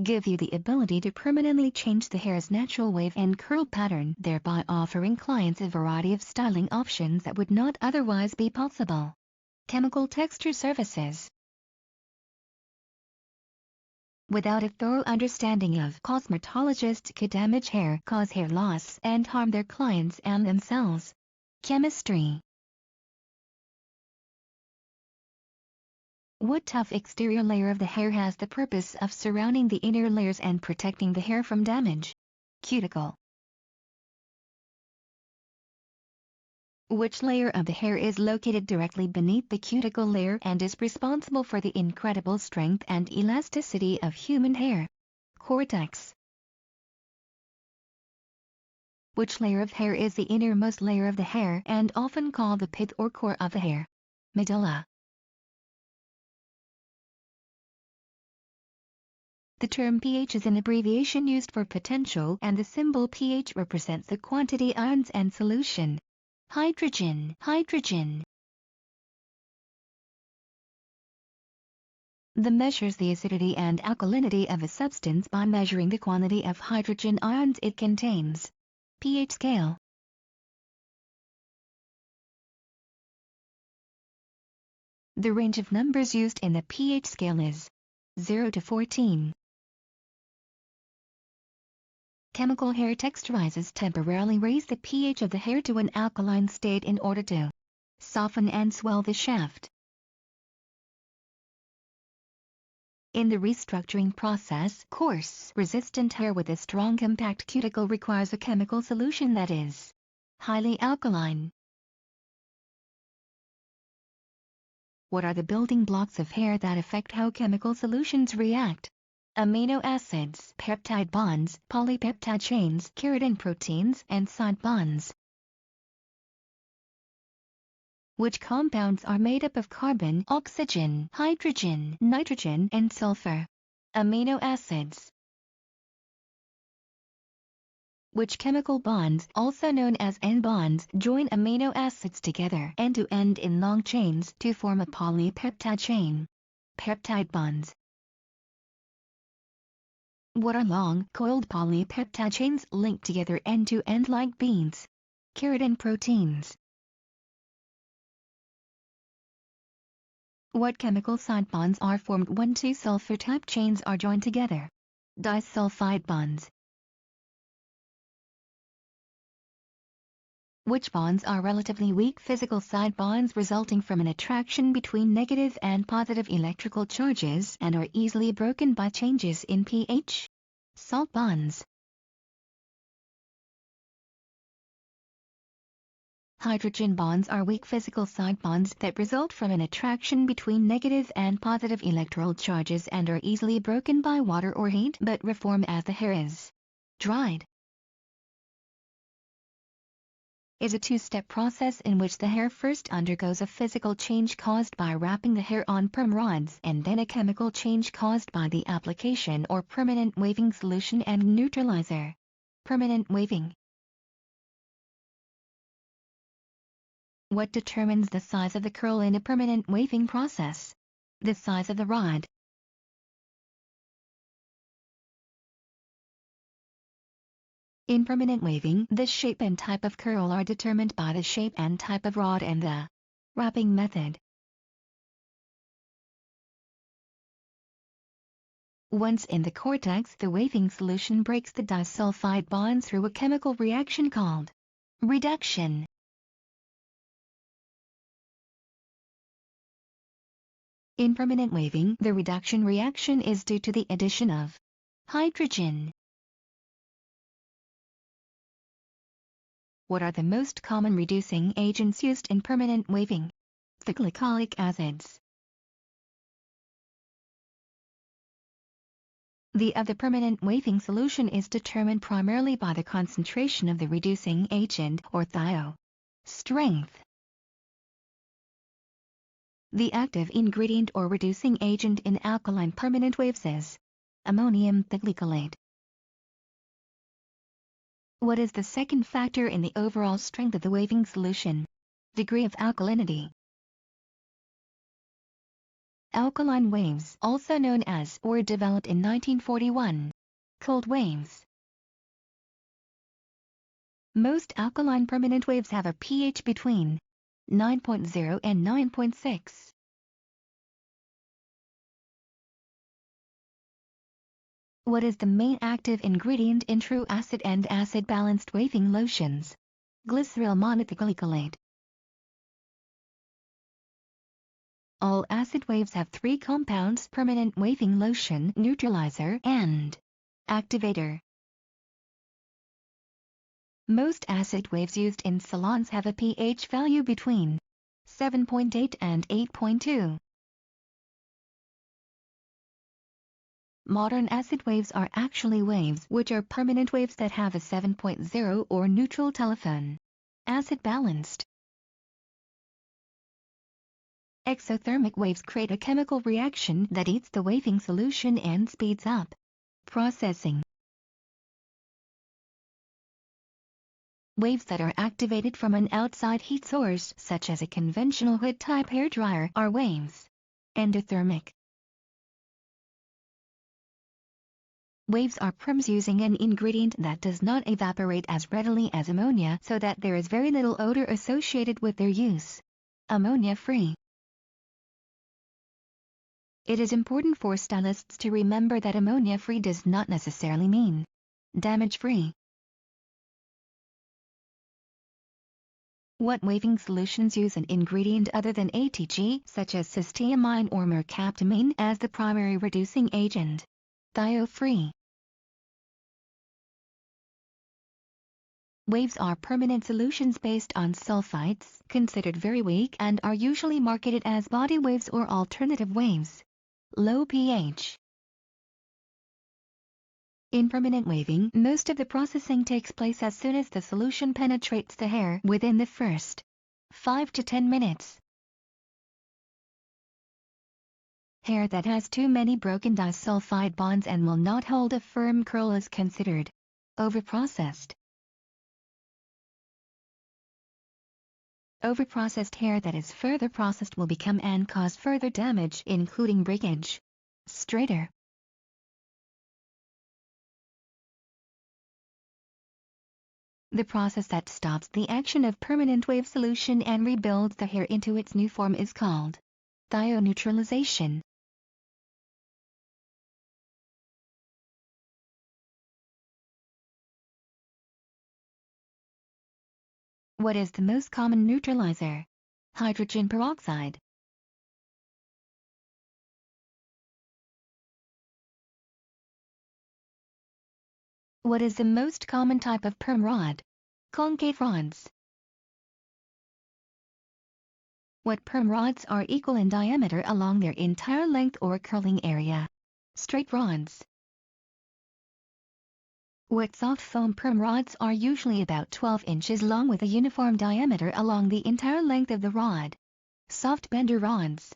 give you the ability to permanently change the hair's natural wave and curl pattern, thereby offering clients a variety of styling options that would not otherwise be possible. Chemical texture services. Without a thorough understanding of cosmetologists could damage hair, cause hair loss, and harm their clients and themselves. Chemistry. What tough exterior layer of the hair has the purpose of surrounding the inner layers and protecting the hair from damage? Cuticle. Which layer of the hair is located directly beneath the cuticle layer and is responsible for the incredible strength and elasticity of human hair? Cortex. Which layer of hair is the innermost layer of the hair and often called the pith or core of the hair? Medulla. The term pH is an abbreviation used for potential, and the symbol pH represents the quantity ions and solution. Hydrogen. The measures the acidity and alkalinity of a substance by measuring the quantity of hydrogen ions it contains. pH scale. The range of numbers used in the pH scale is 0 to 14. Chemical hair texturizers temporarily raise the pH of the hair to an alkaline state in order to soften and swell the shaft. In the restructuring process, coarse, resistant hair with a strong compact cuticle requires a chemical solution that is highly alkaline. What are the building blocks of hair that affect how chemical solutions react? Amino acids, peptide bonds, polypeptide chains, keratin proteins, and side bonds. Which compounds are made up of carbon, oxygen, hydrogen, nitrogen, and sulfur? Amino acids. Which chemical bonds, also known as end bonds, join amino acids together end to end in long chains to form a polypeptide chain? Peptide bonds. What are long, coiled polypeptide chains linked together end to end like beads? Keratin proteins. What chemical side bonds are formed when two sulfur type chains are joined together? Disulfide bonds. Which bonds are relatively weak physical side bonds resulting from an attraction between negative and positive electrical charges and are easily broken by changes in pH? Salt bonds. Hydrogen bonds are weak physical side bonds that result from an attraction between negative and positive electrical charges and are easily broken by water or heat but reform as the hair is dried. Is a two-step process in which the hair first undergoes a physical change caused by wrapping the hair on perm rods and then a chemical change caused by the application or permanent waving solution and neutralizer. Permanent waving. What determines the size of the curl in a permanent waving process? The size of the rod. In permanent waving, the shape and type of curl are determined by the shape and type of rod and the wrapping method. Once in the cortex, the waving solution breaks the disulfide bond through a chemical reaction called reduction. In permanent waving, the reduction reaction is due to the addition of hydrogen. What are the most common reducing agents used in permanent waving? The glycolic acids. The of the permanent waving solution is determined primarily by the concentration of the reducing agent or thio. Strength. The active ingredient or reducing agent in alkaline permanent waves is ammonium thioglycolate. What is the second factor in the overall strength of the waving solution? Degree of alkalinity. Alkaline waves, also known as, were developed in 1941. Cold waves. Most alkaline permanent waves have a pH between 9.0 and 9.6. What is the main active ingredient in true acid and acid-balanced waving lotions? Glyceryl monethicylate. All acid waves have three compounds: permanent waving lotion, neutralizer, and activator. Most acid waves used in salons have a pH value between 7.8 and 8.2. Modern acid waves are actually waves which are permanent waves that have a 7.0 or neutral telephone. Acid balanced. Exothermic waves create a chemical reaction that heats the waving solution and speeds up processing. Waves that are activated from an outside heat source, such as a conventional hood-type hairdryer, are waves. Endothermic. Waves are perms using an ingredient that does not evaporate as readily as ammonia, so that there is very little odor associated with their use. Ammonia-free. It is important for stylists to remember that ammonia-free does not necessarily mean damage-free. What waving solutions use an ingredient other than ATG, such as cysteamine or mercaptamine, as the primary reducing agent? Thio-free. Waves are permanent solutions based on sulfites, considered very weak, and are usually marketed as body waves or alternative waves. Low pH. In permanent waving, most of the processing takes place as soon as the solution penetrates the hair within the first 5 to 10 minutes. Hair that has too many broken disulfide bonds and will not hold a firm curl is considered overprocessed. Overprocessed hair that is further processed will become and cause further damage, including breakage. Straighter. The process that stops the action of permanent wave solution and rebuilds the hair into its new form is called thioneutralization. What is the most common neutralizer? Hydrogen peroxide. What is the most common type of perm rod? Concave rods. What perm rods are equal in diameter along their entire length or curling area? Straight rods. What soft foam perm rods are usually about 12 inches long with a uniform diameter along the entire length of the rod? Soft bender rods.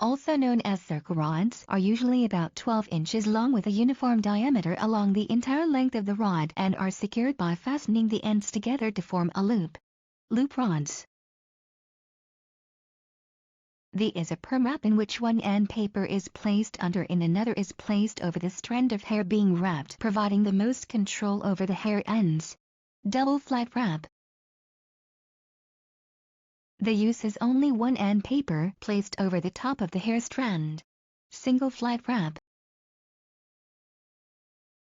Also known as circle rods, are usually about 12 inches long with a uniform diameter along the entire length of the rod and are secured by fastening the ends together to form a loop. Loop rods. The is a perm wrap in which one end paper is placed under and another is placed over the strand of hair being wrapped, providing the most control over the hair ends. Double flat wrap. The use is only one end paper placed over the top of the hair strand. Single flat wrap.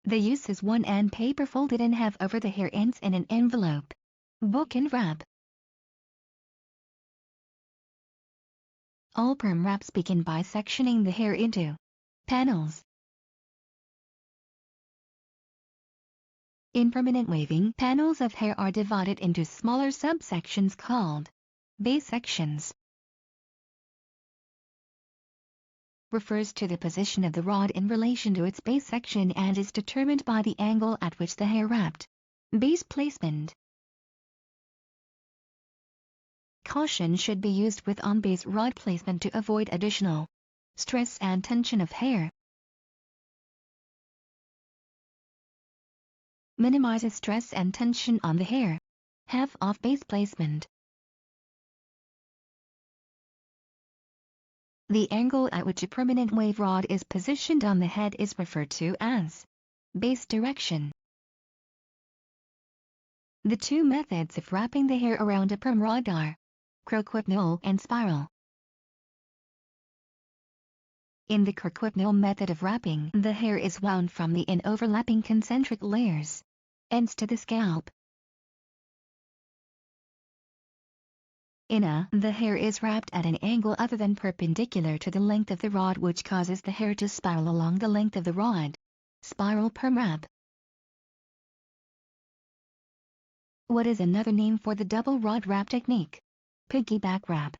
The use is one end paper folded in half over the hair ends in an envelope. Bookend wrap. All perm wraps begin by sectioning the hair into panels. In permanent waving, panels of hair are divided into smaller subsections called base sections. Refers to the position of the rod in relation to its base section and is determined by the angle at which the hair wrapped. Base placement. Caution should be used with on-base rod placement to avoid additional stress and tension of hair. Minimizes stress and tension on the hair. Have off-base placement. The angle at which a permanent wave rod is positioned on the head is referred to as base direction. The two methods of wrapping the hair around a perm rod are croquetnole and spiral. In the croquetnole method of wrapping, the hair is wound from the in overlapping concentric layers, ends to the scalp. The hair is wrapped at an angle other than perpendicular to the length of the rod, which causes the hair to spiral along the length of the rod. Spiral perm wrap. What is another name for the double rod wrap technique? Piggyback wrap.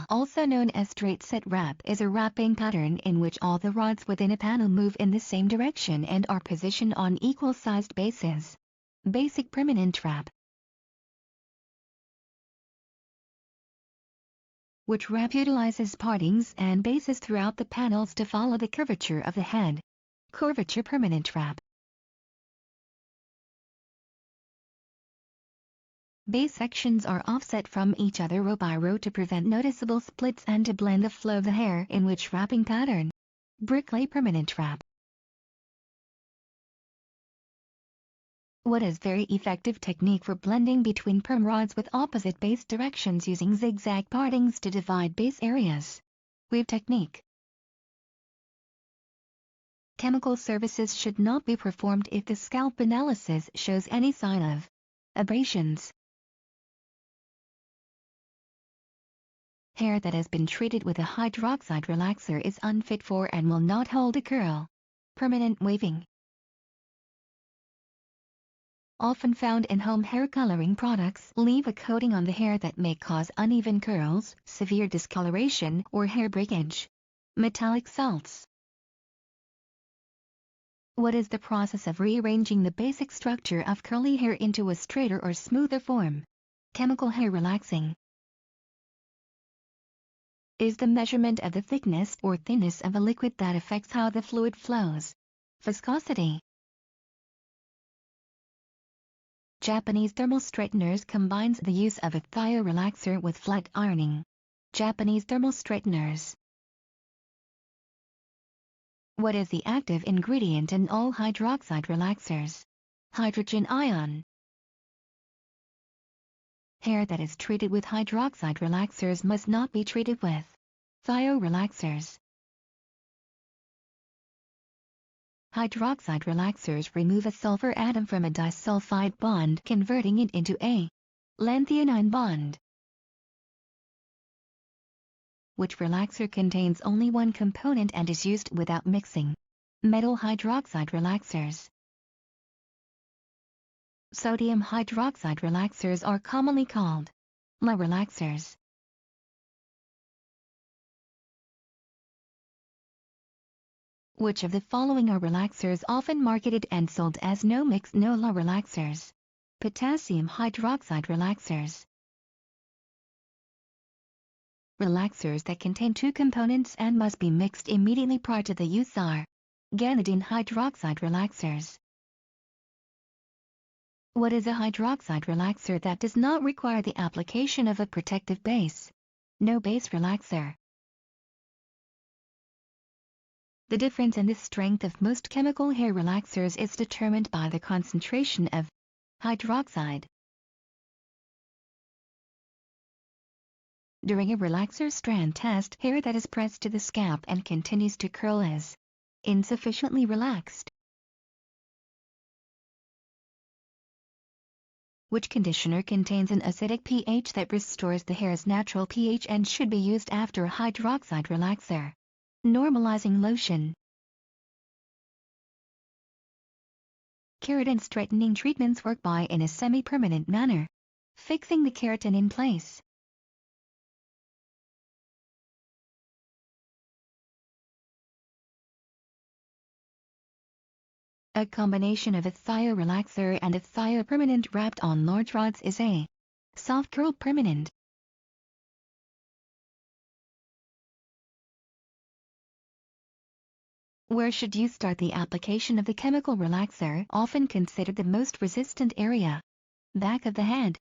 Also known as straight set wrap is a wrapping pattern in which all the rods within a panel move in the same direction and are positioned on equal-sized bases. Basic permanent wrap. Which wrap utilizes partings and bases throughout the panels to follow the curvature of the head. Curvature permanent wrap. Base sections are offset from each other row by row to prevent noticeable splits and to blend the flow of the hair, in which wrapping pattern. Bricklay permanent wrap. What is very effective technique for blending between perm rods with opposite base directions using zigzag partings to divide base areas? Weave technique. Chemical services should not be performed if the scalp analysis shows any sign of abrasions. Hair that has been treated with a hydroxide relaxer is unfit for and will not hold a curl. Permanent waving. Often found in home hair coloring products, leave a coating on the hair that may cause uneven curls, severe discoloration, or hair breakage. Metallic salts. What is the process of rearranging the basic structure of curly hair into a straighter or smoother form? Chemical hair relaxing. Is the measurement of the thickness or thinness of a liquid that affects how the fluid flows. Viscosity. Japanese thermal straighteners combines the use of a thio relaxer with flat ironing. Japanese thermal straighteners. What is the active ingredient in all hydroxide relaxers? Hydrogen ion. Hair that is treated with hydroxide relaxers must not be treated with thio relaxers. Hydroxide relaxers remove a sulfur atom from a disulfide bond, converting it into a lanthionine bond. Which relaxer contains only one component and is used without mixing? Metal hydroxide relaxers. Sodium hydroxide relaxers are commonly called La relaxers. Which of the following are relaxers often marketed and sold as no mix no La relaxers? Potassium hydroxide relaxers. Relaxers that contain two components and must be mixed immediately prior to the use are guanidine hydroxide relaxers. What is a hydroxide relaxer that does not require the application of a protective base? No base relaxer. The difference in the strength of most chemical hair relaxers is determined by the concentration of hydroxide. During a relaxer strand test, hair that is pressed to the scalp and continues to curl is insufficiently relaxed. Which conditioner contains an acidic pH that restores the hair's natural pH and should be used after a hydroxide relaxer? Normalizing lotion. Keratin straightening treatments work by in a semi-permanent manner, fixing the keratin in place. A combination of a thio relaxer and a thio permanent wrapped on large rods is a soft curl permanent. Where should you start the application of the chemical relaxer? Often considered the most resistant area. Back of the head.